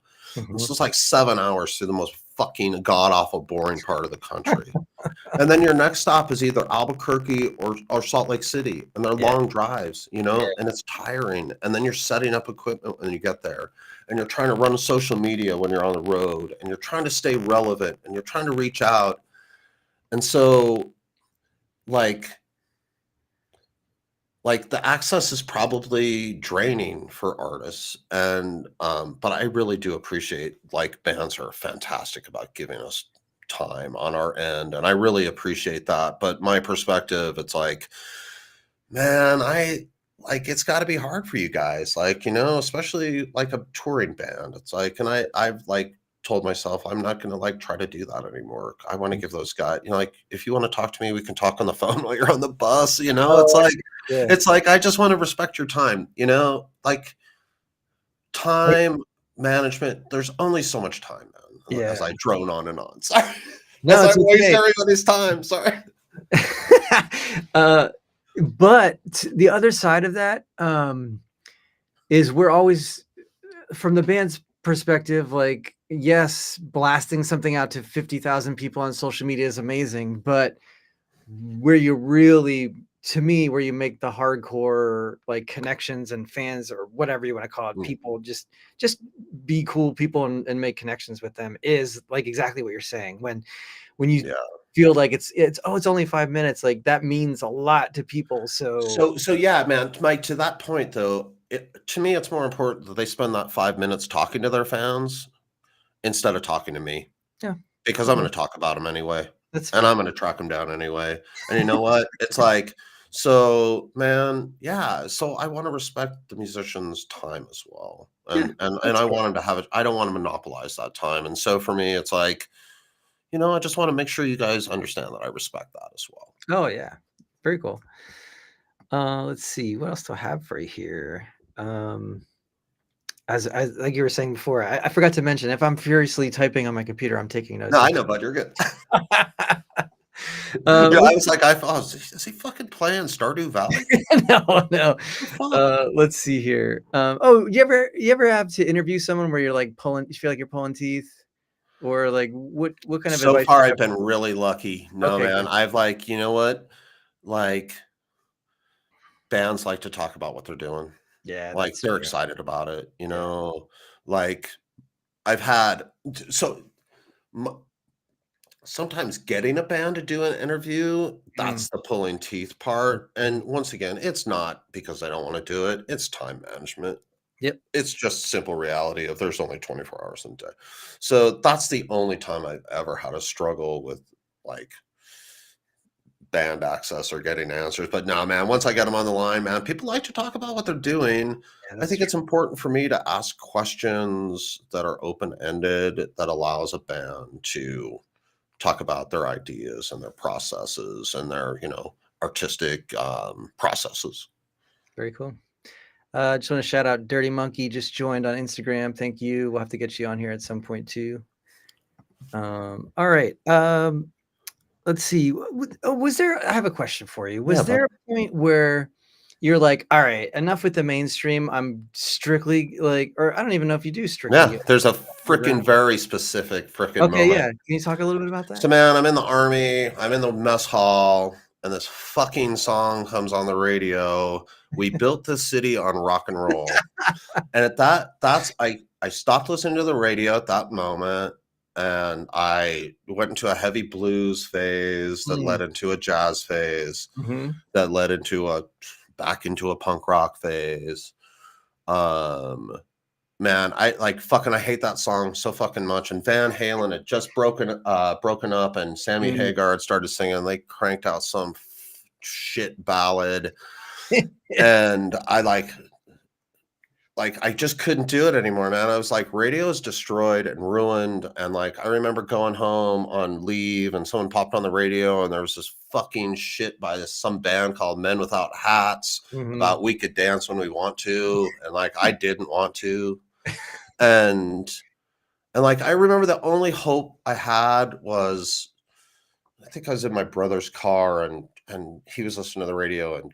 This Mhm. is, like, 7 hours through the most fucking god awful boring part of the country. And then your next stop is either Albuquerque or Salt Lake City, and they're Yeah, long drives, and it's tiring. And then you're setting up equipment when you get there, and you're trying to run social media when you're on the road, and you're trying to stay relevant, and you're trying to reach out. And so, like, the access is probably draining for artists, and but I really do appreciate like bands are fantastic about giving us time on our end, and I really appreciate that. But my perspective, it's like, man, I like it's got to be hard for you guys, like, especially like a touring band. It's like, and I've like told myself I'm not going to like try to do that anymore. I want to mm. give those guys, like, if you want to talk to me, we can talk on the phone while you're on the bus. It's Oh, like, yeah. I just want to respect your time. Like Like time management. There's only so much time, man. As yeah. I drone on and on, sorry, No, as I it's waste okay. everybody's time. Sorry. Uh, but the other side of that, is we're always from the band's perspective, like, yes, blasting something out to 50,000 people on social media is amazing, but where you really to me, where you make the hardcore, like, connections and fans or whatever you wanna call it, Mm, people just be cool people and make connections with them is, like, exactly what you're saying. When you yeah. feel like it's only 5 minutes, like, that means a lot to people, so So yeah, man, Mike, to that point though, to me, it's more important that they spend that 5 minutes talking to their fans instead of talking to me yeah, because I'm okay, going to talk about them anyway, that's and fair. I'm going to track them down anyway. And you know what? It's like, so man, yeah. So I want to respect the musician's time as well, Yeah, and that's I fair. want him to have it. I don't want to monopolize that time. And so for me, it's like, I just want to make sure you guys understand that I respect that as well. Oh, yeah. Very cool. Let's see, what else do I have for you here? Um, as like you were saying before, I forgot to mention, if I'm furiously typing on my computer, I'm taking No, notes I as know, bud. You're good. Yeah, I Let's was like, I thought, "Is he fucking playing Stardew Valley? no, no. The fuck?" Let's see here. Oh, you ever have to interview someone where you're like you feel like you're pulling teeth, or like what kind of So advice far, do you I've have? been really lucky. No, Okay, man, good. I've like, you know what? Like, bands like to talk about what they're doing. Yeah, Like, that's they're true. excited about it, Yeah. Like, I've had so m sometimes getting a band to do an interview, Mm, that's the pulling teeth part, and mhm. once again, it's not because I don't wanna do it, it's time management. Yep, It's just simple reality of there's only 24 hours in a day. So, that's the only time I've ever had a struggle with, like, band access or getting answers, but no, man, once I get them on the line, man, people like to talk about what they're doing. yeah, I that's think it's true. important for me to ask questions that are open-ended that allows a band to talk about their ideas and their processes and their, artistic, processes. Very cool. Just want to shout out Dirty Monkey just joined on Instagram. Thank you. We'll have to get you on here at some point too. All right. Let's see. Was there? I have a question for you. Yeah, Was but there a point where you're like, all right, enough with the mainstream. I'm strictly like, or I don't even know if you do strictly yeah, get there's a underground. fricking very specific fricking Okay, yeah. moment. Can you talk a little bit about that? So, man, I'm in the army, I'm in the mess hall, and this fucking song comes on the radio. We built this city on rock and roll. And at that's I stopped listening to the radio at that moment, and I went into a heavy blues phase that Mm, led into a jazz phase, mhm, that led into a back into a punk rock phase. Um, Man, I hate that song so fucking much, and Van Halen had just broken up, and Sammy mm. Hagar had started singing, they cranked out some shit ballad, and I just couldn't do it anymore, man. I was like, radio is destroyed and ruined. And like, I remember going home on leave and someone popped on the radio and there was this fucking shit by some band called Men Without Hats Mhm, about we could dance when we want to. And like, I didn't want to. And, and like, I remember the only hope I had was I think I was in my brother's car and he was listening to the radio and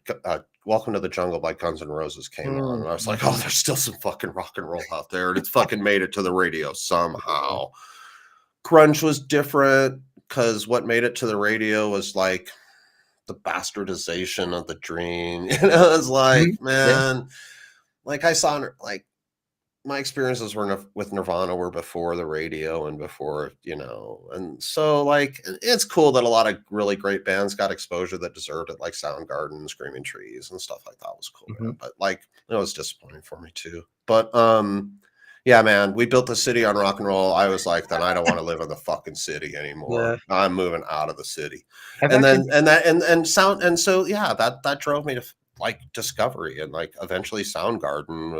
Welcome to the Jungle by Guns N' Roses came on. mm, And I was like, oh, mhm. there's still some fucking rock and roll out there. And it's fucking made it to the radio Yeah. somehow. Grunge was different because what made it to the radio was like the bastardization of the dream. It's Mhm. like, Yeah. man, like I saw like my experiences with Nirvana were before the radio and before, and so like it's cool that a lot of really great bands got exposure that deserved it, like Soundgarden, Screaming Trees, and stuff like that was cool, Mhm. man. But like it was disappointing for me too. But yeah, man, we built the city on rock and roll. I was like, then I don't want to live in the fucking city Yeah. anymore. I'm moving out of the city. I've And actually then and sound and so yeah, that drove me to like discovery and like eventually Soundgarden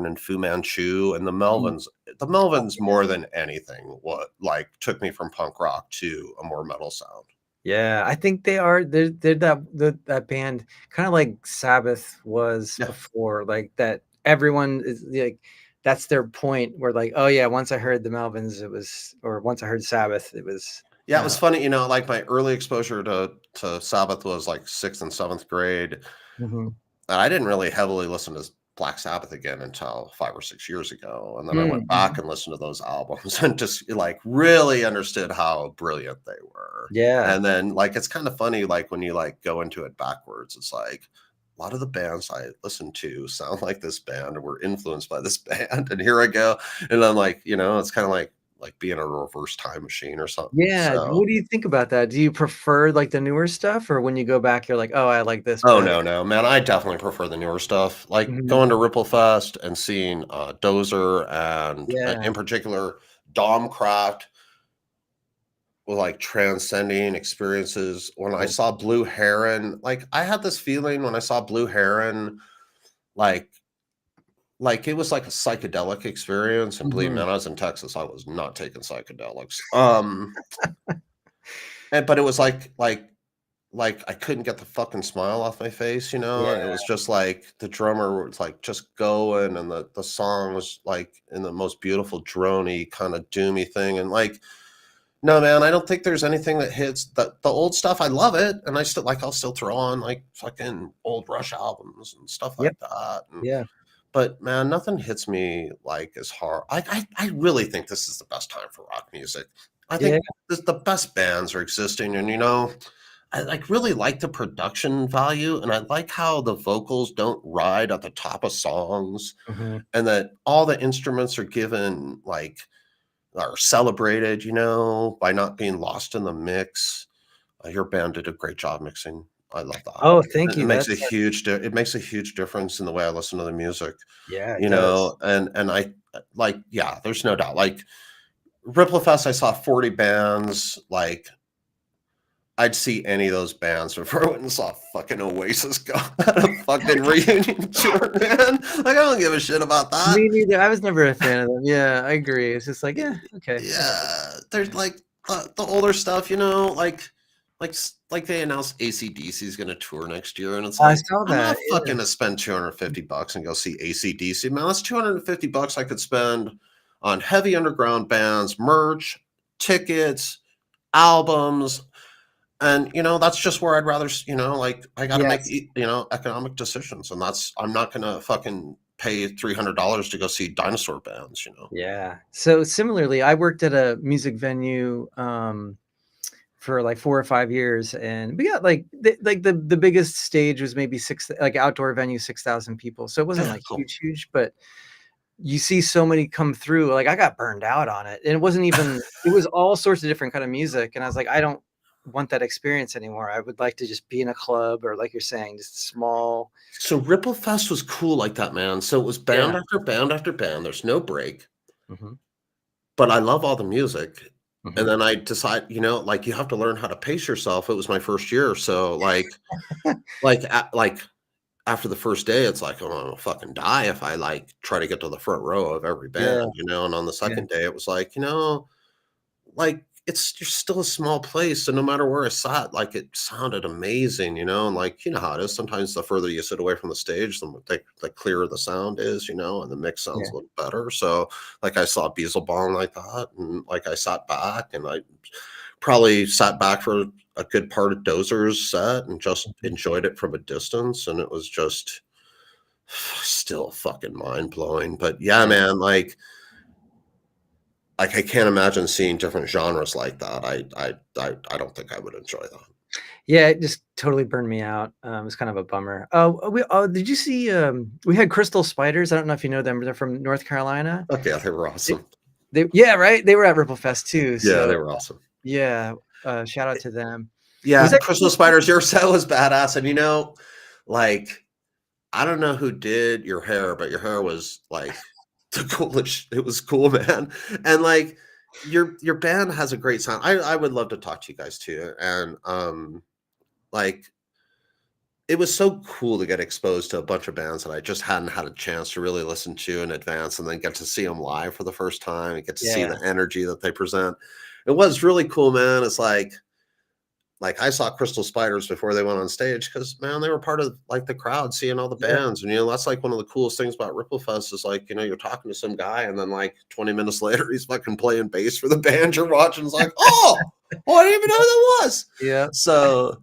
and Fu Manchu and the mm, Melvins. The oh, Melvins more than anything what like took me from punk rock to a more metal sound. yeah, I think they're that band kinda like Sabbath was Yeah. before, like, that everyone is like that's their point where like, "Oh, yeah, once I heard the Melvins, it was" or once I heard Sabbath, it was, Yeah, it was funny, like my early exposure to Sabbath was like 6th and 7th grade. mhm. I didn't really heavily listen to Black Sabbath again until 5 or 6 years ago, and then I Mm, went back mhm. and listened to those albums and just, like, really understood how brilliant they were. Yeah. And then, like, it's kinda funny, like, when you, like, go into it backwards, it's like, a lot of the bands I listened to sound like this band or were influenced by this band, and here I go, and I'm like, it's kinda like being a reverse time machine or something, Yeah, so what do you think about that? Do you prefer, like, the newer stuff, or when you go back, you're like, "Oh, I like this Oh, better?" no, no, man, I definitely prefer the newer stuff, like, Mhm. going to Ripple Fest and seeing, Dozer and, Yeah. in particular, Domcraft were, like, transcending experiences. When I Cool. saw Blue Heron, like, I had this feeling when I saw Blue Heron, like it was like a psychedelic experience, and believe me, Mhm. when I was in Texas, I was not taking psychedelics, but it was like, I couldn't get the fucking smile off my face, and it Yeah. was just like the drummer was, like, just going, and the song was, like, in the most beautiful droney, kinda doomy thing, and, like, No, man, I don't think there's anything that hits the old stuff. I love it, and I'll still throw on like fucking old Rush albums and stuff Yep. like that. And Yeah. but man, nothing hits me like as hard. I really think this is the best time for rock music. I Yeah. think the best bands are existing, and I like really like the production value, and I like how the vocals don't ride at the top of songs, Hmm. and that all the instruments are given like are celebrated, by not being lost in the mix. Your band did a great job mixing. I love that. Oh, thank It you. makes a That's it makes a huge difference in the way I listen to the music, yeah, it does. and I like, yeah, there's no doubt. Like Ripple Fest, I saw 40 bands. Like I'd see any of those bands before I went and saw fucking Oasis go at a fucking reunion tour, man. Like I don't give a shit about that. Me neither. I was never a fan of them. Yeah, I agree. It's just like, yeah, okay, whatever. Yeah, there's like the older stuff, like they announced AC/DC is going to tour next year, and it's I like saw I'm that. not fucking to spend $250 and go see AC/DC. Man, that's $250 I could spend on heavy underground bands, merch, tickets, albums, and that's just where I'd rather, like I got to make Yes. economic decisions, and I'm not going to fucking pay $300 to go see dinosaur bands. Yeah. So similarly, I worked at a music venue for like 4 or 5 years, and we got like the biggest stage was maybe 6, like outdoor venue, 6,000 people. So it wasn't Yeah, like cool. huge, huge, but you see so many come through. Like I got burned out on it. And it wasn't even, it was all sorts of different kind of music. And I was like, I don't want that experience anymore. I would like to just be in a club, or like you're saying, just small. So Ripple Fest was cool like that, man. So it was band Yeah. after band after band. There's no break, Hmm. but I love all the music. And Hmm. then I decide, like you have to learn how to pace yourself. It was my first year, so like after the first day, it's like, oh, I'm gonna fucking die if I like try to get to the front row of every band, Yeah. And on the Yeah. second day, it was like, like, it's just still a small place, so no matter where I sat, like, it sounded amazing, and, like, you know how it is, sometimes the further you sit away from the stage, the clearer the sound is, and the mix sounds Yeah. a little better, so, like, I saw Beelzebub like that, and, like, I sat back, and I probably sat back for a good part of Dozer's set and just Mhm. enjoyed it from a distance, and it was just still fucking mind-blowing, but yeah, Yeah. man, like, I can't imagine seeing different genres like that. I don't think I would enjoy that. Yeah, it just totally burned me out. It's kind of a bummer. Did you see, we had Crystal Spiders? I don't know if you know them. They're from North Carolina. Okay, they were They, awesome. yeah, right. They were at Ripple Fest too. Yeah, So they were awesome. yeah, shout out to them. It was Yeah, Crystal actually, Spiders, your set was badass, and, like, I don't know who did your hair, but your hair was, like, the coolest it was cool, man, and, like, your band has a great sound. I would love to talk to you guys too, and, like, it was so cool to get exposed to a bunch of bands that I just hadn't had a chance to really listen to in advance and then get to see them live for the first time and get to see yeah, the energy that they present. It was really cool, man. It's like I saw Crystal Spiders before they went on stage because man, they were part of like the crowd seeing all the yeah, bands. And that's like one of the coolest things about Ripple Fest is like, you're talking to some guy and then like 20 minutes later he's fucking playing bass for the band you're watching. It's like, oh, I didn't even know who that was. yeah, So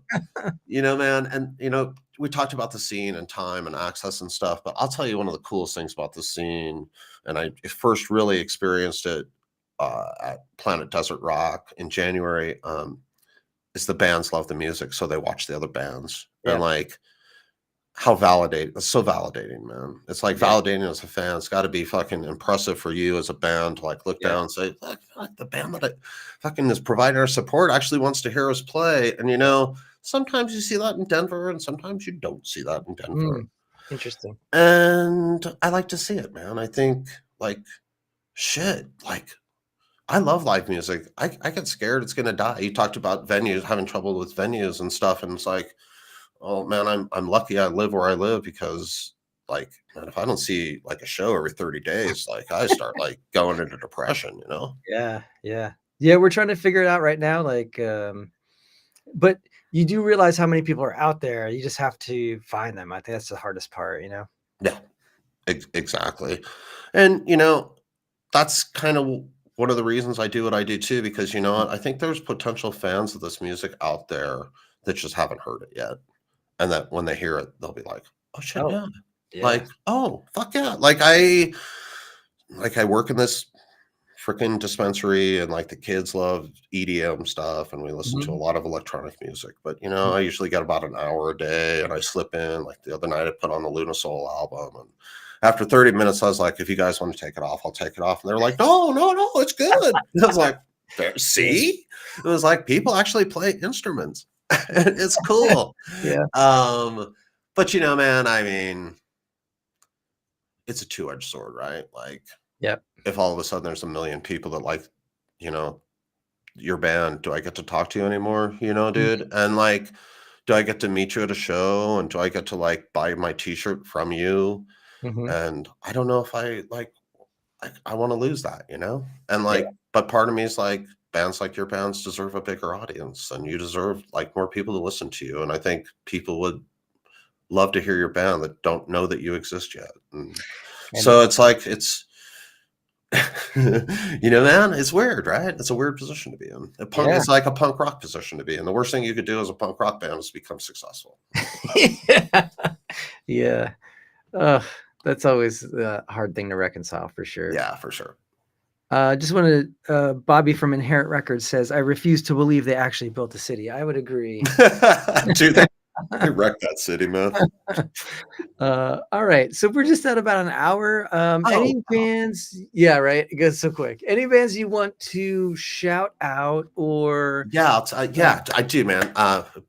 man, and we talked about the scene and time and access and stuff, but I'll tell you one of the coolest things about the scene, and I first really experienced it at Planet Desert Rock in January. Is the bands love the music, so they watch the other bands, and yeah, like how validate it's so validating, man. It's like yeah, validating as a fan. It's got to be fucking impressive for you as a band to like look yeah, down and say, "Fuck, the band that I fucking is providing our support actually wants to hear us play." And sometimes you see that in Denver, and sometimes you don't see that in Denver. mm, interesting. And I like to see it, man. I think like shit, like I love live music. I get scared it's gonna die. You talked about venues, having trouble with venues and stuff, and it's like, oh man, I'm lucky I live where I live because like man, if I don't see like a show every 30 days, like I start like going into depression. Yeah, yeah, yeah. We're trying to figure it out right now. Like, but you do realize how many people are out there. You just have to find them. I think that's the hardest part. Yeah, exactly. And that's kind of one of the reasons I do what I do too, because you know what? I think there's potential fans of this music out there that just haven't heard it yet. And that when they hear it, they'll be like, "Oh shit, Oh, yeah." yeah. Like, "Oh, fuck yeah." Like I work in this freaking dispensary and like the kids love EDM stuff and we listen to a Mhm. lot of electronic music. But you know, I usually get about an hour a day and I slip in. Like the other night I put on the Luna Soul album and after 30 minutes I was like, if you guys want to take it off, I'll take it off. And they're like, no, no, no, it's good. And I was like, there, Yeah. see? It was like people actually play instruments. It's cool. Yeah. Um, but you know, man, I mean, it's a two-edged sword, right? Like Yep. if all of a sudden there's a million people that like, you know, your band, do I get to talk to you anymore? You know, Mhm. dude? And like, do I get to meet you at a show? And do I get to like buy my t-shirt from you? Mhm. And I don't know if I like I want to lose that, you know? And Yeah. like, but part of me is like, bands like your bands deserve a bigger audience and you deserve like more people to listen to you. And I think people would love to hear your band that don't know that you exist yet. And And so it's like it's you know, man, it's weird, right? It's a weird position to be in. yeah. It's like a punk rock position to be in. The worst thing you could do as a punk rock band is become successful. Yeah. Yeah. Ugh, that's always a hard thing to reconcile for sure. Yeah, for sure. Just wanted Bobby from Inherent Records says, "I refuse to believe they actually built a city." I would agree. Dude, they wrecked that city, man. All right, so we're just at about an hour. Oh, Any bands? Yeah, right. It goes so quick. Any bands you want to shout out or? yeah, yeah, I do, man.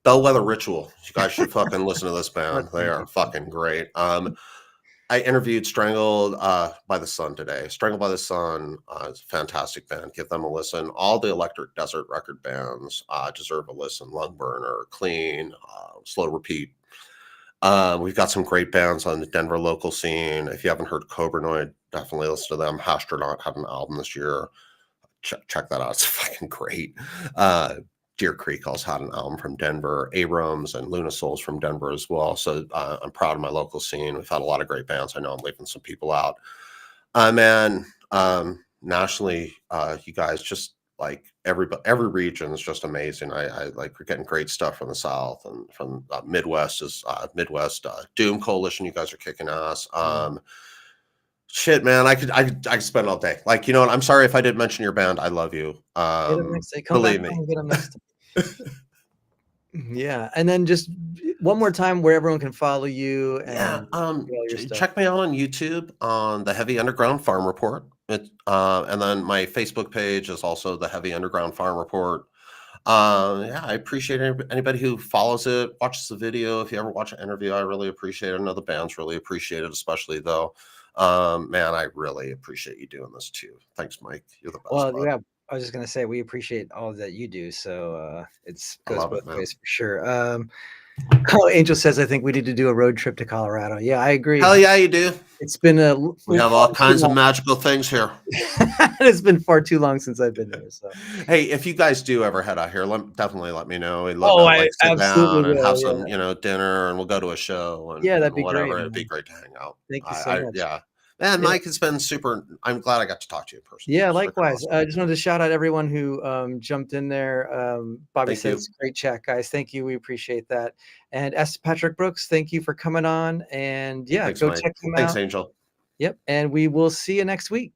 Bellwether Ritual. You guys should fucking listen to this That's band. They are amazing. fucking great. I interviewed Strangled by the Sun today. Strangled by the Sun is a fantastic band. Give them a listen. All the Electric Desert record bands deserve a listen. Lungburner, Clean, Slow Repeat. We've got some great bands on the Denver local scene. If you haven't heard Cobranoid, definitely listen to them. Astronaut had an album this year. Check that out. It's fucking great. Deer Creek also had an album from Denver. Abrams and Luna Souls from Denver as well. So I'm proud of my local scene. We've had a lot of great bands. I know I'm leaving some people out. Man, nationally, you guys just like every region is just amazing. I like we're getting great stuff from the South and from Midwest Doom Coalition. You guys are kicking ass. Shit, man, I could spend all day. Like, you know what? I'm sorry if I didn't mention your band. I love you. Get them next day. Come back Believe on me. and get them next time. Yeah, and then just one more time where everyone can follow you Yeah, and see all your stuff. check me out on YouTube on the Heavy Underground Farm Report. And then my Facebook page is also the Heavy Underground Farm Report. Yeah, I appreciate anybody who follows it, watches the video. If you ever watch an interview, I really appreciate it. I know the bands really appreciate it, especially though. Man, I really appreciate you doing this too. Thanks, Mike. You're the best, Well, bud. yeah, I was just gonna say we appreciate all that you do, so it's I goes love both it, man. ways for sure. Oh, Angel says I think we need to do a road trip to Colorado. Yeah, I Hell agree. yeah, you do. It's been We have far all too kinds of long. magical things here. It's been far too long since I've been there. So, Hey, if you guys do ever head out here, definitely let me know. We'd love oh, to I like sit absolutely down and will. have some, Yeah, you know, dinner, and we'll go to a show yeah, and that'd be whatever. great, It'd be man. great to hang out. Thank you so much. Yeah, man, Yeah. Mike has been super. I'm glad I got to talk to you in person. Yeah, It's freaking likewise. awesome. I just wanted to shout out everyone who jumped in there. Bobby Thank you. says, "Great chat, guys. Thank you. We appreciate that." And S. Patrick Brooks, thank you for coming on. And yeah, Thanks, go Mike. check them Thanks, out. Angel. Yep. And we will see you next week.